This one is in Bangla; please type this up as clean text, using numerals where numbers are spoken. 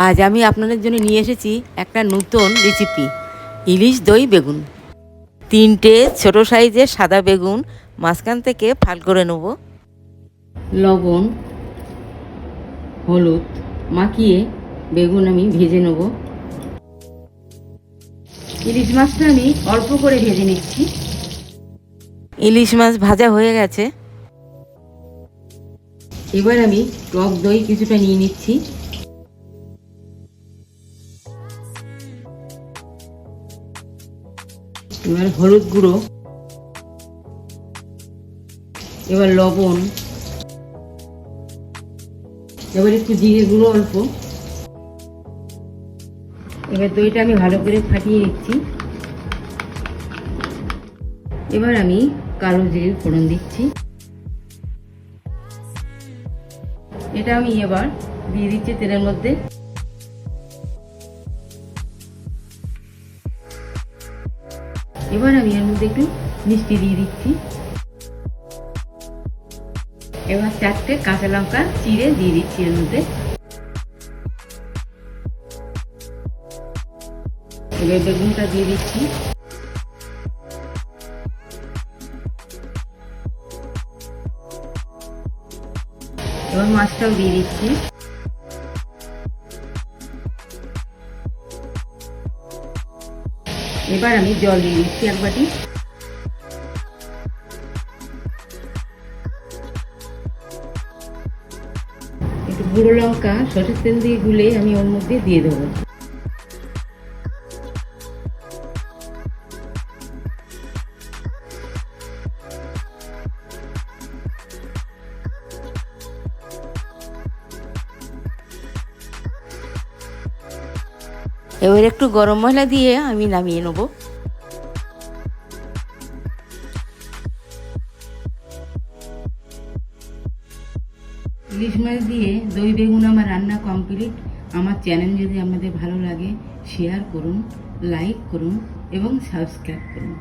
আজ আমি আপনাদের জন্য নিয়ে এসেছি একটা নতুন রেসিপি, ইলিশ দই বেগুন। 3টে ছোট সাইজের সাদা বেগুন মাঝখান থেকে ফাল করে নেব। লবণ হলুদ মাখিয়ে বেগুন আমি ভেজে নেব। ইলিশ মাছটা আমি অল্প করে ভেজে নিচ্ছি। ইলিশ মাছ ভাজা হয়ে গেছে। এবার আমি টক দই কিছুটা নিয়ে নিচ্ছি। এবার হলুদ গুঁড়ো, এবার লবণ, এবার একটু জিরে গুঁড়ো অল্প। এবার দইটা আমি ভালো করে ফাটিয়ে নিচ্ছি। এবার আমি কালো জিরে ফোড়ন দিচ্ছি। এটা আমি এবার দিয়ে দিচ্ছি তেলের মধ্যে। এবার আমি এর মধ্যে একটু মিষ্টি দিয়ে দিচ্ছি। এবার 4টে কাঁচা লঙ্কা চিড়ে দিয়ে দিচ্ছি এর মধ্যে। এবার বেগুনটা দিয়ে দিচ্ছি। এবার মাছটাও দিয়ে দিচ্ছি। এবার আমি জল দিয়ে দিচ্ছি 1 বাটি। একটু গুঁড়ো লঙ্কা সরষের তেল দিয়ে গুলে আমি ওর মধ্যে দিয়ে দেবো। এবার একটু গরম মশলা দিয়ে আমি নামিয়ে নেব। ইলিশ মাছ দিয়ে দই বেগুন আমার রান্না কমপ্লিট। আমার চ্যানেল যদি আপনাদের ভালো লাগে শেয়ার করুন, লাইক করুন এবং সাবস্ক্রাইব করুন।